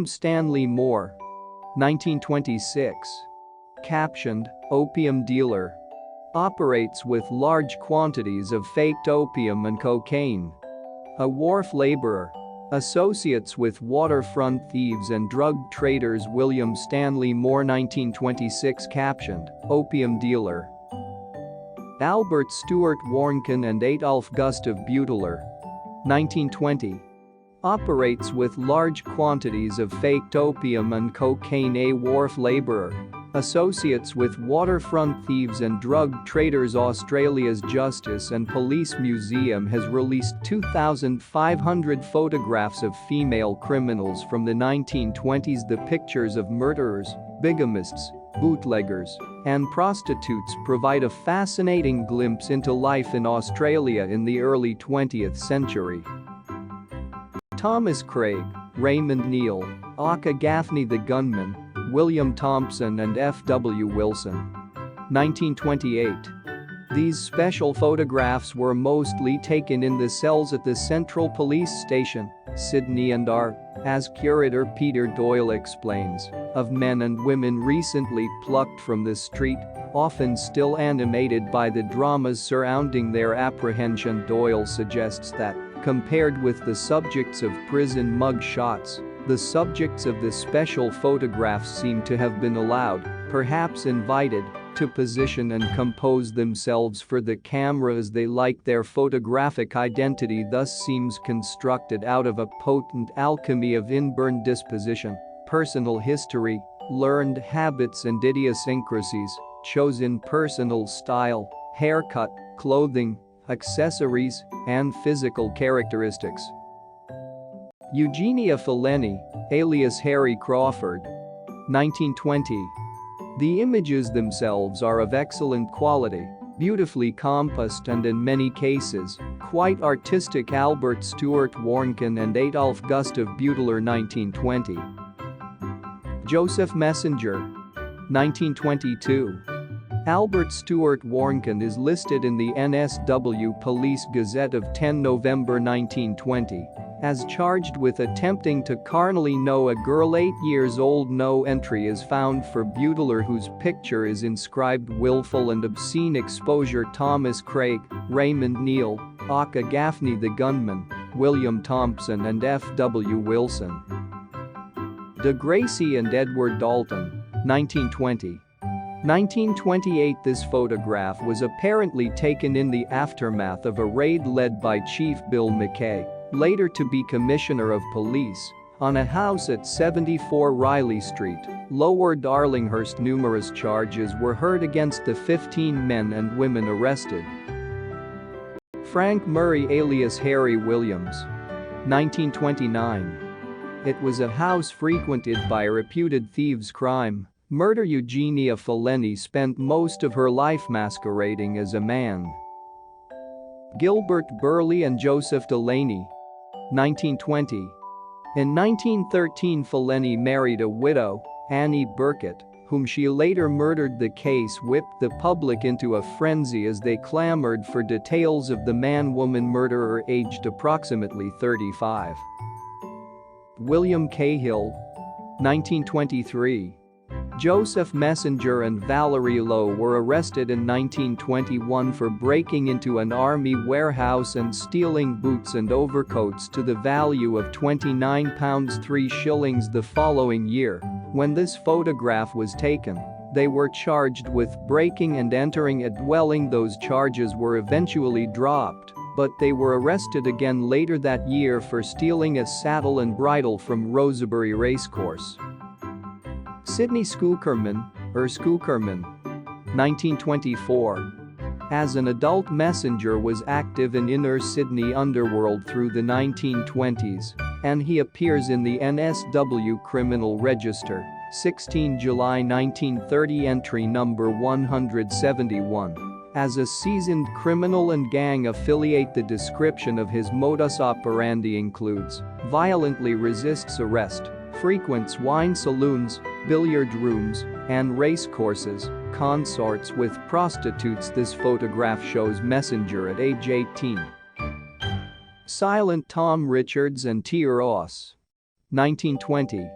Stanley Moore. 1926. Captioned, "Opium dealer. Operates with large quantities of faked opium and cocaine. A wharf laborer. Associates with waterfront thieves and drug traders." William Stanley Moore. 1926. Captioned, "Opium dealer." Albert Stuart Warnken and Adolf Gustav Buteler. 1920. Operates with large quantities of faked opium and cocaine. A wharf laborer. Associates with waterfront thieves and drug traders. Australia's Justice and Police Museum has released 2,500 photographs of female criminals from the 1920s. The pictures of murderers, bigamists, bootleggers, and prostitutes provide a fascinating glimpse into life in Australia in the early 20th century. Thomas Craig, Raymond Neal, Aka Gaffney the Gunman, William Thompson and F.W. Wilson. 1928. These special photographs were mostly taken in the cells at the Central Police Station, Sydney, and are, as curator Peter Doyle explains, of men and women recently plucked from the street, often still animated by the dramas surrounding their apprehension. Doyle suggests that, compared with the subjects of prison mug shots, the subjects of the special photographs seem to have been allowed, perhaps invited, to position and compose themselves for the camera as they like. Their photographic identity thus seems constructed out of a potent alchemy of inborn disposition, personal history, learned habits and idiosyncrasies, chosen personal style, haircut, clothing, accessories, and physical characteristics. Eugenia Fellini, alias Harry Crawford. 1920. The images themselves are of excellent quality, beautifully compassed and in many cases, quite artistic. Albert Stuart Warnken and Adolf Gustav Buteler. 1920. Joseph Messenger. 1922. Albert Stuart Warnken is listed in the NSW Police Gazette of 10 November 1920 as charged with attempting to carnally know a girl 8 years old. No entry is found for Buteler, whose picture is inscribed "willful and obscene exposure." Thomas Craig, Raymond Neal, Aka Gaffney the Gunman, William Thompson and F.W. Wilson. De Gracie and Edward Dalton. 1920. 1928. This photograph was apparently taken in the aftermath of a raid led by Chief Bill McKay, later to be Commissioner of Police, on a house at 74 Riley Street, Lower Darlinghurst. Numerous charges were heard against the 15 men and women arrested. Frank Murray alias Harry Williams. 1929. It was a house frequented by a reputed thieves' crime murder. Eugenia Fellini spent most of her life masquerading as a man. Gilbert Burley and Joseph Delaney. 1920. In 1913, Fellini married a widow, Annie Burkett, whom she later murdered. The case whipped the public into a frenzy as they clamored for details of the man-woman murderer aged approximately 35. William Cahill. 1923. Joseph Messenger and Valerie Lowe were arrested in 1921 for breaking into an army warehouse and stealing boots and overcoats to the value of £29 3 shillings. The following year, when this photograph was taken, they were charged with breaking and entering a dwelling. Those charges were eventually dropped, but they were arrested again later that year for stealing a saddle and bridle from Rosebery Racecourse. Sidney Schookerman, 1924. As an adult, Messenger was active in inner Sydney underworld through the 1920s, and he appears in the NSW Criminal Register, 16 July 1930 entry number 171. As a seasoned criminal and gang affiliate. The description of his modus operandi includes: violently resists arrest, frequents wine saloons, billiard rooms, and race courses, consorts with prostitutes. This photograph shows Messenger at age 18. Silent Tom Richards and T. Ross. 1920.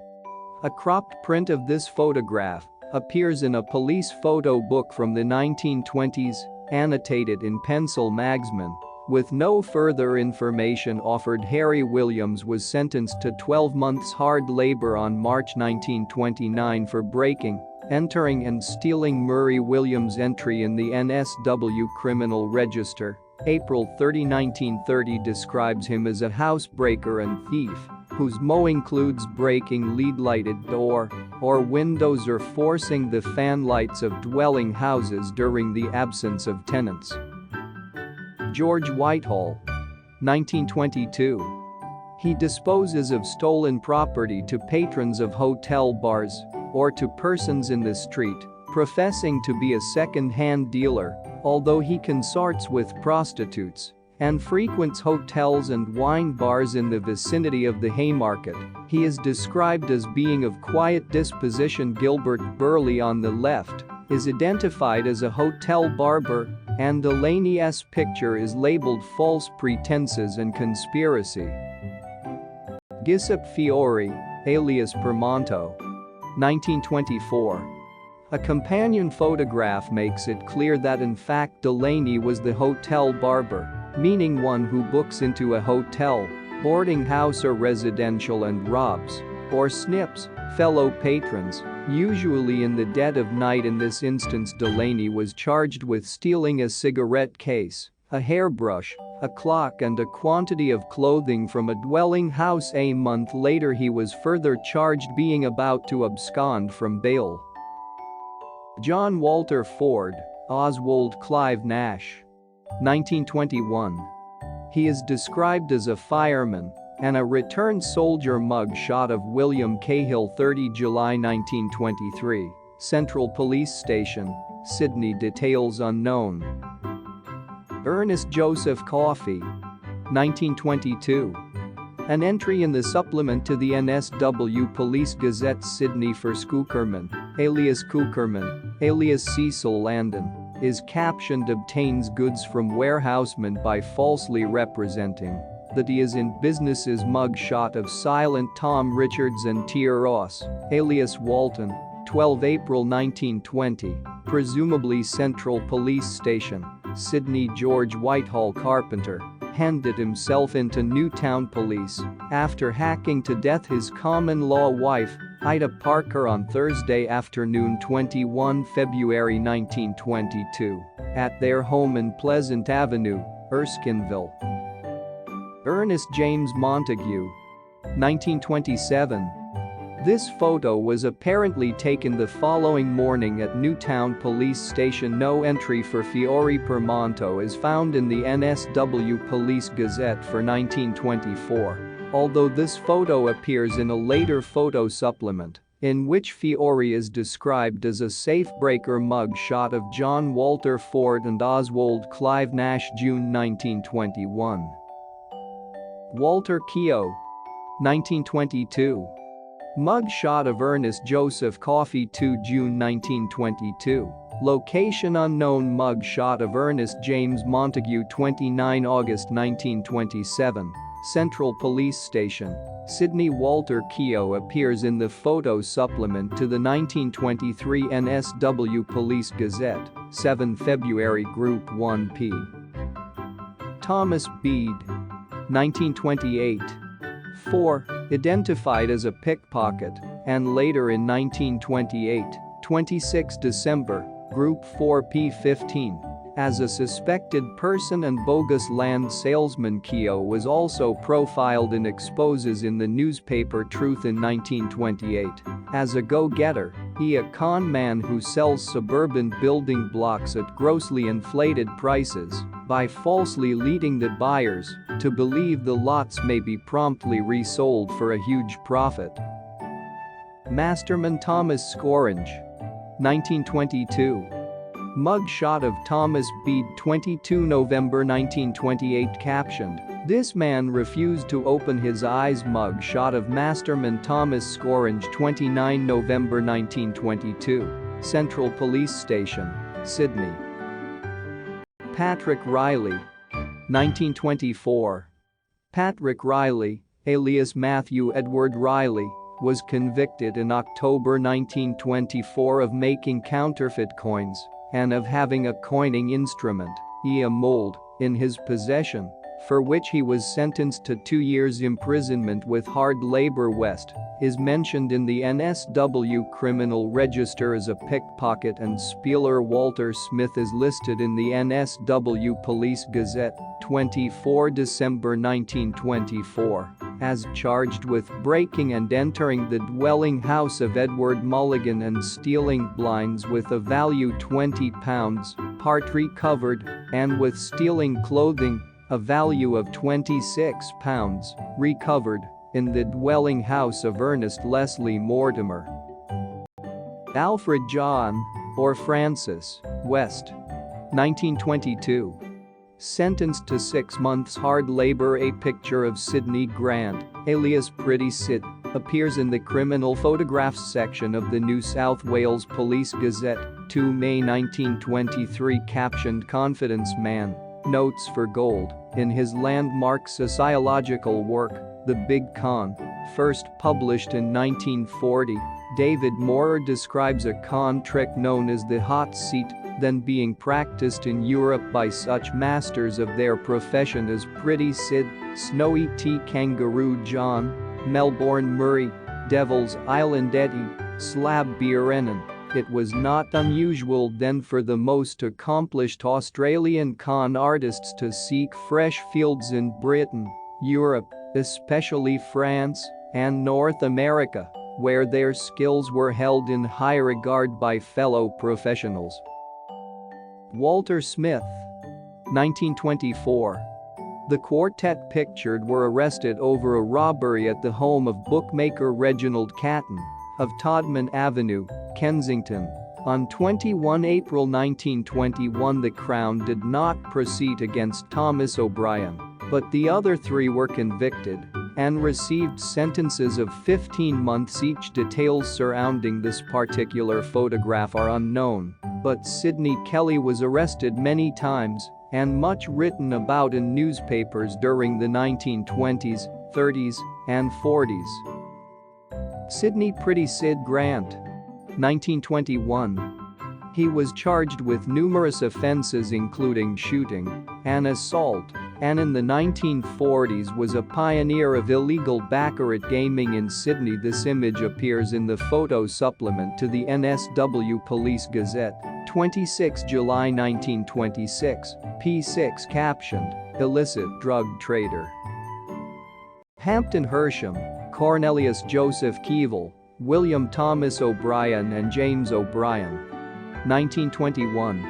A cropped print of this photograph appears in a police photo book from the 1920s, annotated in pencil magsman. With no further information offered, Harry Williams was sentenced to 12 months hard labor on March 1929 for breaking, entering and stealing. Murray Williams' entry in the NSW Criminal Register, April 30, 1930, describes him as a housebreaker and thief whose MO includes breaking lead-lighted door or windows or forcing the fanlights of dwelling houses during the absence of tenants. George Whitehall, 1922. He disposes of stolen property to patrons of hotel bars or to persons in the street, professing to be a second-hand dealer, although he consorts with prostitutes and frequents hotels and wine bars in the vicinity of the Haymarket. He is described as being of quiet disposition. Gilbert Burley on the left is identified as a hotel barber, and Delaney's picture is labeled false pretenses and conspiracy. Giuseppe Fiore, alias Permonto, 1924. A companion photograph makes it clear that in fact Delaney was the hotel barber, meaning one who books into a hotel, boarding house or residential and robs, or snips, fellow patrons, usually in the dead of night. In this instance, Delaney was charged with stealing a cigarette case, a hairbrush, a clock and a quantity of clothing from a dwelling house. A month later he was further charged being about to abscond from bail. John Walter Ford, Oswald Clive Nash, 1921. He is described as a fireman and a returned soldier. Mug shot of William Cahill, 30 July 1923, Central Police Station, Sydney. Details unknown. Ernest Joseph Coffey, 1922. An entry in the supplement to the NSW Police Gazette, Sydney, for Cookerman, alias Cecil Landon, is captioned "Obtains goods from warehouseman by falsely representing that he is in businesses." Mug shot of Silent Tom Richards and T. Ross, alias Walton, 12 April 1920, presumably Central Police Station, Sydney. George Whitehall Carpenter handed himself into Newtown Police after hacking to death his common-law wife, Ida Parker, on Thursday afternoon, 21 February 1922, at their home in Pleasant Avenue, Erskineville. Ernest James Montague, 1927. This photo was apparently taken the following morning at Newtown Police Station. No entry for Fiore Permonto is found in the NSW Police Gazette for 1924, although this photo appears in a later photo supplement, in which Fiore is described as a safe-breaker. Mug shot of John Walter Ford and Oswald Clive Nash, June 1921. Walter Keogh, 1922. Mug shot of Ernest Joseph Coffey, 2 June 1922. Location unknown. Mug shot of Ernest James Montague, 29 August 1927. Central Police Station, Sydney. Walter Keogh appears in the photo supplement to the 1923 NSW Police Gazette, 7 February, Group 1p. Thomas Bede, 1928. 4. Identified as a pickpocket, and later in 1928, 26 December, Group 4P15, as a suspected person and bogus land salesman. Keogh was also profiled in exposes in the newspaper Truth in 1928 as a go-getter, a con man who sells suburban building blocks at grossly inflated prices by falsely leading the buyers to believe the lots may be promptly resold for a huge profit. Masterman Thomas Scorange, 1922. Mug shot of Thomas Bede, 22 November 1928, captioned, "This man refused to open his eyes." Mug shot of Masterman Thomas Scorange, 29 November 1922, Central Police Station, Sydney. Patrick Riley, 1924. Patrick Riley, alias Matthew Edward Riley, was convicted in October 1924 of making counterfeit coins and of having a coining instrument, a mold, in his possession, for which he was sentenced to 2 years imprisonment with hard labor. West is mentioned in the NSW criminal register as a pickpocket, and Spieler Walter Smith is listed in the NSW Police Gazette, 24 December 1924, as charged with breaking and entering the dwelling house of Edward Mulligan and stealing blinds with a value £20, part recovered, and with stealing clothing, a value of £26, recovered, in the dwelling house of Ernest Leslie Mortimer. Alfred John, or Francis, West. 1922. Sentenced to 6 months hard labor. A picture of Sidney Grant, alias Pretty Sid, appears in the criminal photographs section of the New South Wales Police Gazette, 2 May 1923, captioned "Confidence Man, Notes for Gold." In his landmark sociological work, The Big Con, first published in 1940, David Moorer describes a con trick known as the hot seat, then being practiced in Europe by such masters of their profession as Pretty Sid, Snowy T. Kangaroo John, Melbourne Murray, Devil's Island Eddie, Slab Bierennen. It was not unusual then for the most accomplished Australian con artists to seek fresh fields in Britain, Europe, especially France, and North America, where their skills were held in high regard by fellow professionals. Walter Smith. 1924. The quartet pictured were arrested over a robbery at the home of bookmaker Reginald Catton of Todman Avenue, Kensington. On 21 April 1921, the Crown did not proceed against Thomas O'Brien, but the other 3 were convicted and received sentences of 15 months each. Details surrounding this particular photograph are unknown, but Sidney Kelly was arrested many times and much written about in newspapers during the 1920s, 30s, and 40s. Sidney Pretty Sid Grant. 1921. He was charged with numerous offenses including shooting and assault, and in the 1940s was a pioneer of illegal baccarat gaming in Sydney. This image appears in the photo supplement to the NSW Police Gazette, 26 July 1926, p6, captioned, "Illicit Drug Trader." Hampton Hersham, Cornelius Joseph Keevil, William Thomas O'Brien and James O'Brien. 1921.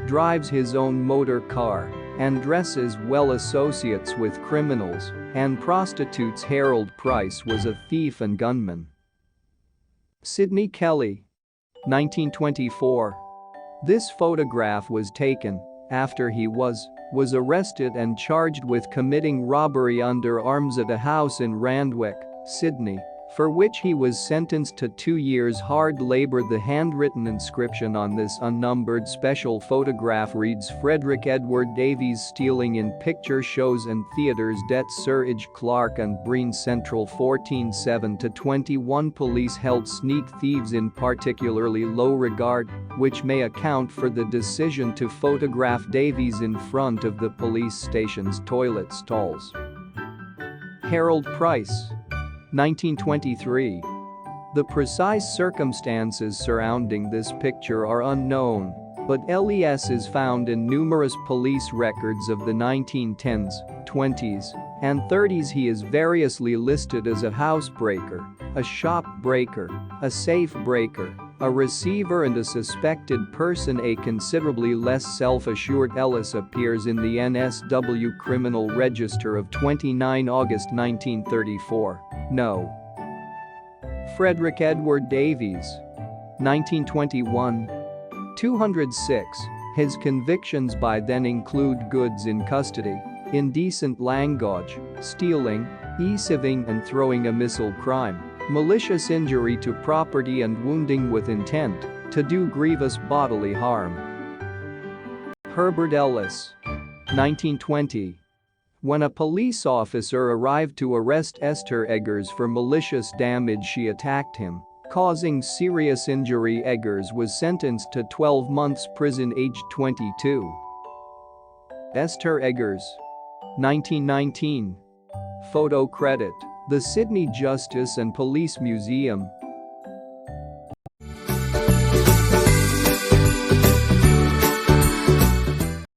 Drives his own motor car and dresses well. Associates with criminals and prostitutes. Harold Price was a thief and gunman. Sidney Kelly. 1924. This photograph was taken after he was arrested and charged with committing robbery under arms at a house in Randwick, Sydney, for which he was sentenced to 2 years hard labor. The handwritten inscription on this unnumbered special photograph reads, "Frederick Edward Davies stealing in picture shows and theatres det Sir Ij Clark and Breen Central 14/7-21." Police held sneak thieves in particularly low regard, which may account for the decision to photograph Davies in front of the police station's toilet stalls. Harold Price. 1923. The precise circumstances surrounding this picture are unknown, but LES is found in numerous police records of the 1910s, 20s, and 30s. He is variously listed as a housebreaker, a shop breaker, a safe breaker, a receiver and a suspected person. A considerably less self-assured Ellis appears in the NSW criminal register of 29 August 1934. No. Frederick Edward Davies. 1921. 206. His convictions by then include goods in custody, indecent language, stealing, e-sieving and throwing a missile crime, malicious injury to property and wounding with intent to do grievous bodily harm. Herbert Ellis. 1920. When a police officer arrived to arrest Esther Eggers for malicious damage, she attacked him, causing serious injury. Eggers was sentenced to 12 months prison, aged 22. Esther Eggers. 1919. Photo credit: The Sydney Justice and Police Museum.